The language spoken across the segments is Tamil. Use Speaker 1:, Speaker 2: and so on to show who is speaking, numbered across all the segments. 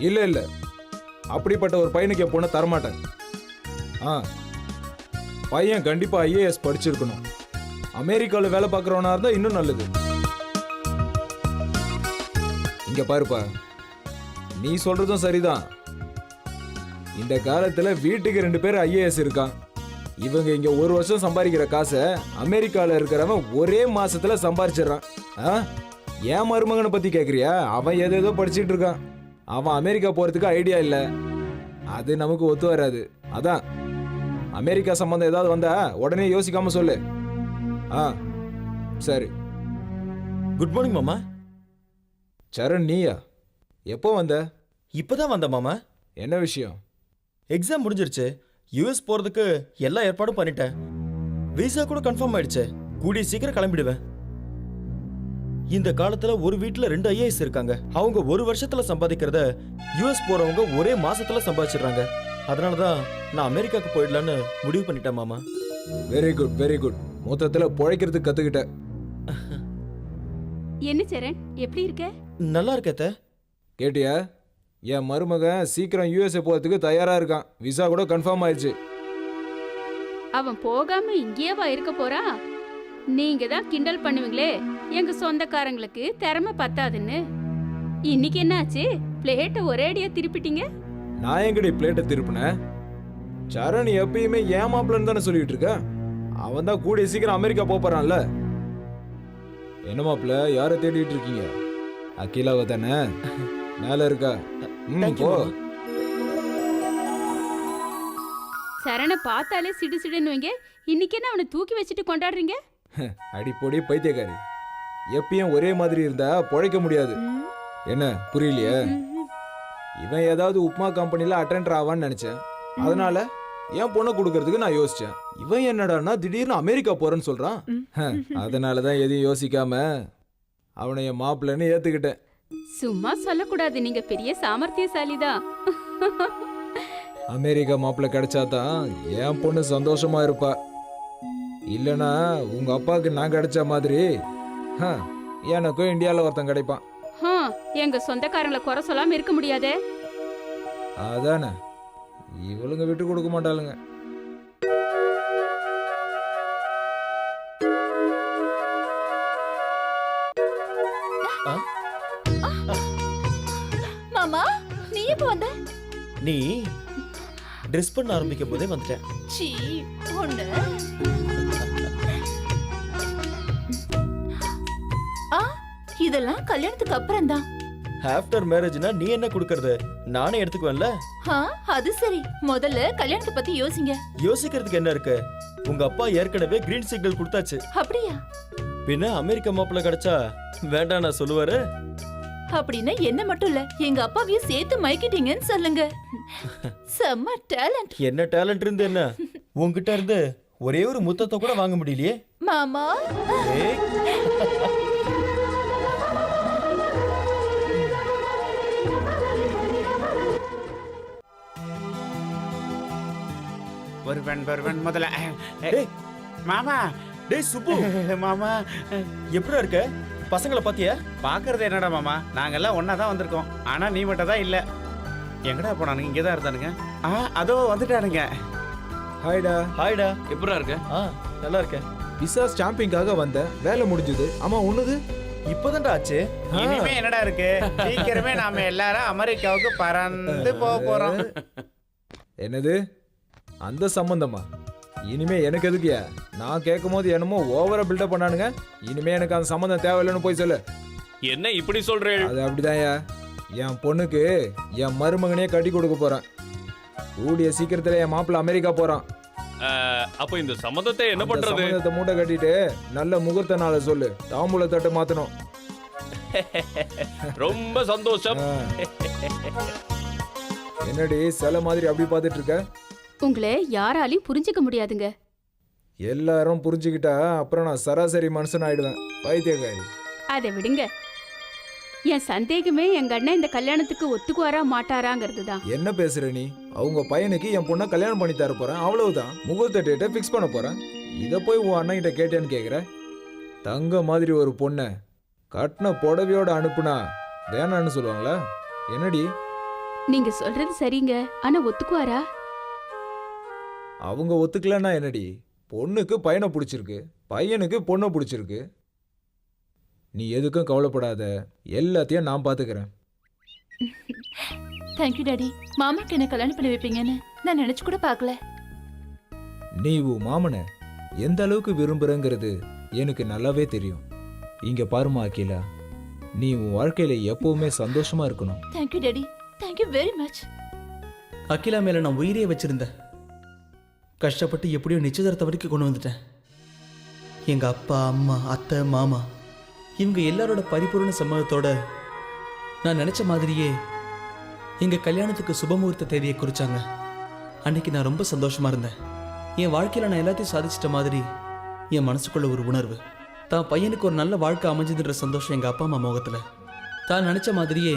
Speaker 1: இல்ல இல்ல, அப்படிப்பட்ட ஒரு பையனுக்கு என் பொண்ணை தரமாட்டேன். ஆ, பையன் கண்டிப்பா ஐஏஎஸ் படிச்சிருக்கணும். அமெரிக்காவில் வேலை பார்க்குறவனா இருந்தா இன்னும் நல்லது. இங்க பாருப்பா, நீ சொல்றதும் சரிதான். இந்த காலத்துல வீட்டுக்கு 2 பேர் ஐஏஎஸ் இருக்கான். இவங்க இங்க ஒரு வருஷம் சம்பாதிக்கிற காசை அமெரிக்கால இருக்கிறவன் ஒரே மாசத்துல சம்பாரிச்சிடறான். ஏன் மருமகனை பத்தி கேக்குறியா? அவன் ஏதேதோ படிச்சுட்டு இருக்கான். அவன் அமெரிக்கா போறதுக்கு ஐடியா இல்ல. அது நமக்கு ஒத்து வராது. அதான் அமெரிக்கா சம்பந்தம் ஏதாவது வந்தா உடனே யோசிக்காம சொல்லு. சரி.
Speaker 2: குட் மார்னிங் மாமா.
Speaker 1: சரண், நீயா? எப்போ வந்த?
Speaker 2: இப்பதான் வந்த மாமா.
Speaker 1: என்ன விஷயம்?
Speaker 2: எக்ஸாம் முடிஞ்சிருச்சு. யூஎஸ் போறதுக்கு எல்லா ஏற்பாடும் பண்ணிட்டேன். விசா கூட கன்ஃபார்ம் ஆயிடுச்சு. கூடிய சீக்கிரம் கிளம்பிடுவேன். இந்த காலத்துல ஒரு வீட்டுல 2 ஐஏஎஸ் இருக்காங்க. அவங்க ஒரு வருஷத்துல சம்பாதிக்கிறத யூஎஸ் போறவங்க ஒரே மாசத்துல சம்பாதிச்சிடுறாங்க. அதனாலதான் நான் அமெரிக்காக்கு போயிடலான்னு முடிவு பண்ணிட்டேன் மாமா.
Speaker 1: Very good, very good. மொத்தத்துல பொழைக்கிறதுக்கு கத்துக்கிட்ட.
Speaker 3: என்ன சரண், எப்படி இருக்க?
Speaker 2: நல்லா இருக்கேத்த.
Speaker 1: கேட்டியா? என் மருமகன் சீக்கிரம் யூஎஸ்ஏ போறதுக்கு தயாரா இருக்கான். விசா கூட கன்ஃபார்ம் ஆயிடுச்சு.
Speaker 3: அவன் போகாம இங்கேயேவா இருக்க போறா? நீங்க தான் கிண்டல் பண்ணுவீங்களே எங்க சொந்தக்காரங்களுக்கு திறமை பத்தாதுன்னு. இன்னைக்கு என்னாச்சு? பிளேட்டை ஒரேடியா திருப்பிட்டீங்க.
Speaker 1: நான் எங்கடி பிளேட்டை திருப்பினேன்? சரண் எப்பயுமே ஏமாப்லன்னு தானே சொல்லிட்டு இருக்க. அவன் தான் கூடிய சீக்கிரம் அமெரிக்கா போறான்ல. என்ன மாப்ள, யாரை தேடிட்டு இருக்கீங்க? அகிலாவை தானே? மேல இருக்கா? போ.
Speaker 3: சரணை பார்த்தாலே சிடு சிடுன்னு வைங்க. இன்னைக்கு என்ன அவனை தூக்கி வச்சுட்டு கொண்டாடுறீங்க?
Speaker 1: அடிப்பொடி பைத்தியக்காரி. எப்பயும் ஒரே மாதிரி இருந்தா பொழைக்க முடியாது. என்ன புரியலையே? இவன் ஏதாவது உப்மா கம்பெனில அட்டெண்டர் ஆவான்னு நினைச்சேன். அதனால என் பொண்ணை கொடுக்கறதுக்கு நான் யோசிச்சேன். இவன் என்னடான்னா திடீர்னு அமெரிக்கா போறேன்னு சொல்றான். அதனாலதான் எதையும் யோசிக்காம அவனை என் மாப்பிள்ளைன்னு ஏத்துக்கிட்டேன்.
Speaker 3: சும்மா சொல்லக்கூடாது, நீங்க பெரிய சாமர்த்தியசாலிதான்.
Speaker 1: அமெரிக்கா மாப்பிள்ளை கிடைச்சாதான் என் பொண்ணு சந்தோஷமா இருப்பா. இல்லனா உங்க அப்பாவுக்கு நான் கிடைச்ச மாதிரி எனக்கும் இந்தியாவில் ஒருத்தன் கிடைப்பான்.
Speaker 3: எங்க சொந்தக்காரங்களை குறை சொல்லாம இருக்க முடியாதே.
Speaker 1: அதானே, இவளுங்க விட்டு கொடுக்க மாட்டாளுங்க.
Speaker 4: மாமா, நீ எப்ப வந்த?
Speaker 2: நீ ட்ரெஸ் பண்ண ஆரம்பிக்கும் போதே வந்துட்டேன்.
Speaker 4: சீ, பொண்ணு. இதெல்லாம் கல்யாணத்துக்கு அப்புறம் தான்.
Speaker 2: ஆஃப்டர் மேரேஜ்னா நீ என்ன கொடுக்கறது? நானே எடுத்துக்குவேன்ல.
Speaker 4: அது சரி, முதல்ல கல்யாணத்தை பத்தி யோசிங்க.
Speaker 2: யோசிக்கிறதுக்கு என்ன இருக்கு? உங்க அப்பா ஏற்கனவே கிரீன் சிக்னல் கொடுத்தாச்சு.
Speaker 4: அப்படியா?
Speaker 2: பின்ன அமெரிக்கா மாப்பிள்ள கிடைச்சா வேண்டாம் நான் சொல்லுவாரு.
Speaker 4: அப்படின்னா என்ன மட்டும் இல்ல, எங்க அப்பாவையும் சேர்த்து மயக்கிட்டீங்கன்னு சொல்லுங்க. செம்ம டேலண்ட்.
Speaker 2: என்ன டேலண்ட் இருந்து என்ன? உங்ககிட்ட இருந்து ஒரே ஒரு முத்தத்தை கூட வாங்க முடியலையே
Speaker 4: மாமா.
Speaker 5: வருவன் முதல்ல. மாமா.
Speaker 2: டேய் சுப்பு.
Speaker 5: மாமா
Speaker 2: எப்படிடா இருக்க? பசங்களை பாத்தியா?
Speaker 5: பாக்குறது என்னடா மாமா, நாங்கெல்லாம் ஒன்னா தான் வந்திருக்கோம். ஆனா நீ மட்டும் தான் இல்ல. எங்கடா போனானுங்க? இங்கதான் இருந்தானுங்க. அதோ வந்துட்டானுங்க.
Speaker 1: ஹாய்டா.
Speaker 2: ஹாய்டா.
Speaker 5: எப்படிடா இருக்க?
Speaker 2: நல்லா இருக்கேன்.
Speaker 1: விசா ஸ்டாம்பிங்காக வந்தேன். வேலை முடிஞ்சது. ஆமா, உன்னது
Speaker 2: இப்பதான்டா ஆச்சு.
Speaker 5: இனிமே என்னடா இருக்கு? சீக்கிரமே நாம எல்லாரும் அமெரிக்காவுக்கு பறந்து போறோம்.
Speaker 1: என்னது? அந்த சம்பந்தமா? இனிமே எனக்கு எதுக்கியா? நான் கேட்கும் போது என்னமோ ஓவரா பில்டப் பண்ணானுங்க. இனிமே எனக்கு அந்த சம்பந்தம் தேவையில்லைன்னு போய் சொல்லு.
Speaker 6: என்ன இப்படி சொல்றேன்?
Speaker 1: அது அப்படிதான்யா. என் பொண்ணுக்கு என் மருமகனே கட்டி கொடுக்க போறேன். கூடிய சீக்கிரத்துல என் மாப்பிள்ள அமெரிக்கா போறான்.
Speaker 6: அப்ப இந்த சம்பந்தத்தை என்ன பண்றது?
Speaker 1: சம்பந்தத்தை மூட்டை கட்டிட்டு நல்ல முகூர்த்த நாளை சொல்லு. தாம்பூல தட்டு மாத்தணும்.
Speaker 6: ரொம்ப சந்தோஷம்.
Speaker 1: என்னடி சில மாதிரி அப்படி பார்த்துட்டு இருக்க?
Speaker 3: உங்களை யாராலையும் புரிஞ்சுக்க முடியாதுங்க.
Speaker 1: எல்லாரும் புரிஞ்சுக்கிட்டா அப்புறம் நான் சராசரி மனுஷன் ஆயிடுவேன். பைத்தியக்காரி.
Speaker 3: அதை விடுங்க. என் சந்தேகமே எங்க அண்ணன் இந்த கல்யாணத்துக்கு ஒத்துக்குவாரா மாட்டாராங்கிறது தான்.
Speaker 1: என்ன பேசுற நீ? அவங்க பையனுக்கு என் பொண்ணை கல்யாணம் பண்ணி தர போறேன், அவ்வளவுதான். முகூர்த்த டேட்டை ஃபிக்ஸ் பண்ண போறேன். இதை போய் உன் அண்ணன் கிட்ட கேட்டேன்னு கேக்குற? தங்க மாதிரி ஒரு பொண்ணை கட்டின புடவையோட அனுப்புனா வேணான்னு சொல்லுவாங்களா? என்னடி
Speaker 3: நீங்க சொல்றது சரிங்க, ஆனா ஒத்துக்குவாரா?
Speaker 1: அவங்க ஒத்துக்கலன்னா என்னடி? பொண்ணுக்கு பையனை பிடிச்சிருக்கு, பையனுக்கு பொண்ணை பிடிச்சிருக்கு. நீ எதுக்கும் கவலைப்படாத, எல்லாத்தையும் நான் பாத்துக்கிறேன்.
Speaker 4: Thank you daddy. மாமாக்கு என்ன கல்யாணம் பண்ணி வைப்பீங்கன்னு நான் நினைச்சு கூட பார்க்கல.
Speaker 1: நீ உன் மாமனை எந்த அளவுக்கு விரும்புறங்கிறது எனக்கு நல்லாவே தெரியும். இங்க பாருமா அகிலா, நீ உன் வாழ்க்கையில எப்பவுமே சந்தோஷமா இருக்கணும்.
Speaker 4: Thank you daddy, thank you very much.
Speaker 2: Akila மேல நான் உயிரையே வச்சிருந்தேன். கஷ்டப்பட்டு எப்படியோ நிச்சயதார்த்த வரைக்கும் கொண்டு வந்துட்டேன். எங்க அப்பா, அம்மா, அத்தை, மாமா இவங்க எல்லாரோட பரிபூர்ண சம்மதத்தோட நான் நினைச்ச மாதிரியே எங்க கல்யாணத்துக்கு சுபமுகூர்த்த தேதியை குறிச்சாங்க. அன்னைக்கு நான் ரொம்ப சந்தோஷமா இருந்தேன். என் வாழ்க்கையில நான் எல்லாத்தையும் சாதிச்சிட்ட மாதிரி என் மனசுக்குள்ள ஒரு உணர்வு. தான் பையனுக்கு ஒரு நல்ல வாழ்க்கை அமைஞ்சதுன்ற சந்தோஷம் எங்க அப்பா அம்மா முகத்துல. தான் நினைச்ச மாதிரியே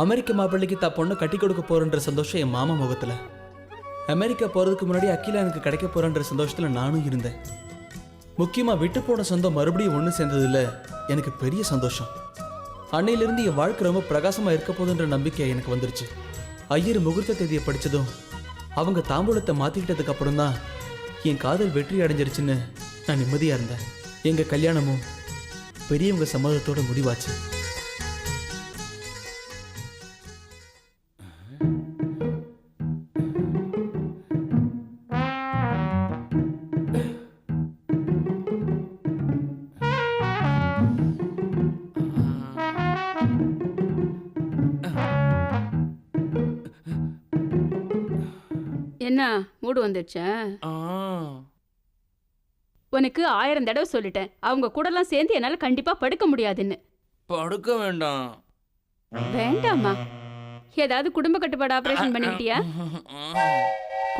Speaker 2: அமெரிக்க மாப்பிள்ளைக்கு தான் பொண்ணை கட்டி கொடுக்க போறன்ற சந்தோஷம் என் மாமா முகத்துல. அமெரிக்கா போறதுக்கு முன்னாடி அகிலா எனக்கு கிடைக்க போறன்ற சந்தோஷத்துல நானும் இருந்தேன். முக்கியமா விட்டு போன சொந்தம் மறுபடியும் ஒன்று சேர்ந்ததுல எனக்கு பெரிய சந்தோஷம். அன்னையிலிருந்து என் வாழ்க்கை ரொம்ப பிரகாசமா இருக்க போதுன்ற நம்பிக்கை எனக்கு வந்துருச்சு. ஐயர் முகூர்த்த தேதியை படிச்சதும் அவங்க தாம்பூலத்தை மாத்திக்கிட்டதுக்கு அப்புறம் தான் என் காதல் வெற்றி அடைஞ்சிருச்சுன்னு நான் நிம்மதியா இருந்தேன். எங்க கல்யாணமும் பெரியவங்க சம்மதத்தோட முடிவாச்சு.
Speaker 3: என்ன மூடு வந்துடுச்சா? உனக்கு 1000 தடவை சொல்லிட்டேன், அவங்க கூடலாம் சேர்ந்து என்னால கண்டிப்பா படுக்க முடியாதுன்னு.
Speaker 6: படுக்க வேண்டாம்.
Speaker 3: வேண்டாமா? ஏதாவது குடும்ப கட்டுப்பாடு ஆபரேஷன் பண்ணிக்கிட்டியா?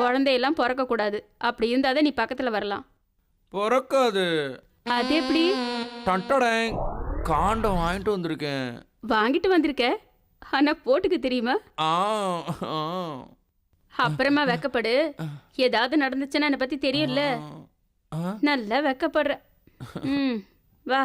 Speaker 3: குழந்தையெல்லாம் பிறக்க கூடாது, அப்படி இருந்தாதான் நீ பக்கத்துல வரலாம்.
Speaker 6: பிறக்காது.
Speaker 3: அது எப்படி?
Speaker 6: டண்டடேங், காண்டம் வாங்கிட்டு வந்திருக்கேன்.
Speaker 3: வாங்கிட்டு வந்திருக்க, ஆனா போட்டுக்க தெரியுமா?
Speaker 6: ஆ, ஆ.
Speaker 3: அப்புறமா வெக்கப்படு. ஏதாவது நடந்துச்சுன்னா என்னை பத்தி தெரியும்ல. நல்லா வெக்கப்படுற. ம், வா.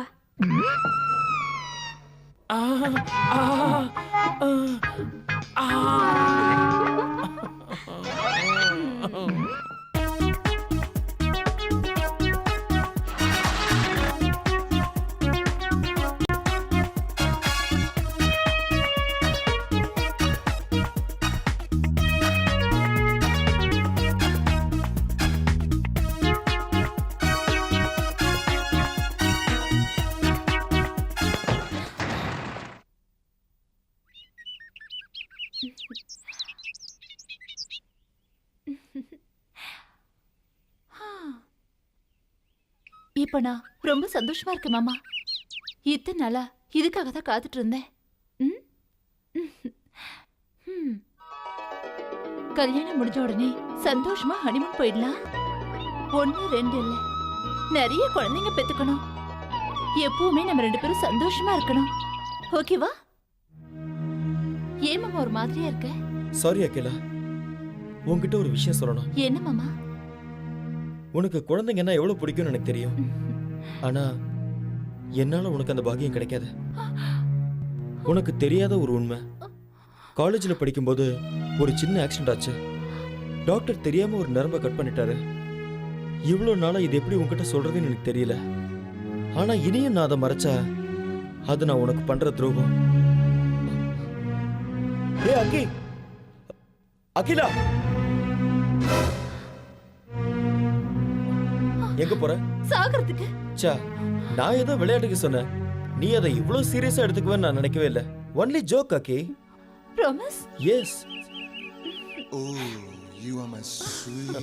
Speaker 4: இப்ப நான் ரொம்ப சந்தோஷமா இருக்கேன் மாமா. இத்தனை நாளா இதுக்காக தான் காத்துட்டு இருந்தேன். ம்? ம். கல்யாணம் முடிஞ்ச உடனே சந்தோஷமா ஹனிமூன் போயிடலாம். 1 2 இல்ல, நிறைய குழந்தைங்க பெத்துக்கணும். எப்பவுமே நம்ம 2 பேரும் சந்தோஷமா இருக்கணும். ஓகேவா? ஏன் மாமா ஒரு மாதிரியா இருக்க?
Speaker 2: சாரி அகிலா, உன்கிட்ட ஒரு விஷயம் சொல்லணும்.
Speaker 4: என்ன மாமா?
Speaker 2: உனக்கு குழந்தைங்கன்னா எவ்வளவு பிடிக்கும்னு எனக்கு தெரியும். ஆனா என்னால உனக்கு அந்த பாக்கியம் கிடைக்காது. உனக்கு தெரியாத ஒரு உண்மை, காலேஜில் படிக்கும்போது ஒரு சின்ன ஆக்சிடென்ட் ஆச்சு. டாக்டர் தெரியாம ஒரு நரம்பை கட் பண்ணிட்டாரு. இவ்வளோ நாளா இது எப்படி உன்கிட்ட சொல்றதுன்னு எனக்கு தெரியல. ஆனா இனியும் நான் அதை மறைச்சா அது நான் உனக்கு பண்ற துரோகம். ஏ அக்கி, அகிலா, எங்க போற?
Speaker 4: சாகறதுக்கு.
Speaker 2: சா, நான் ஏதோ விளையாட்டுக்கு சொன்னேன், நீ அதை இவ்வளவு சீரியஸா எடுத்துக்குவேன்னு நான் நினைக்கவே இல்லை. ஒன்லி ஜோக் அக்கி.
Speaker 4: Promise?
Speaker 2: Yes.
Speaker 7: Oh, you are my sweet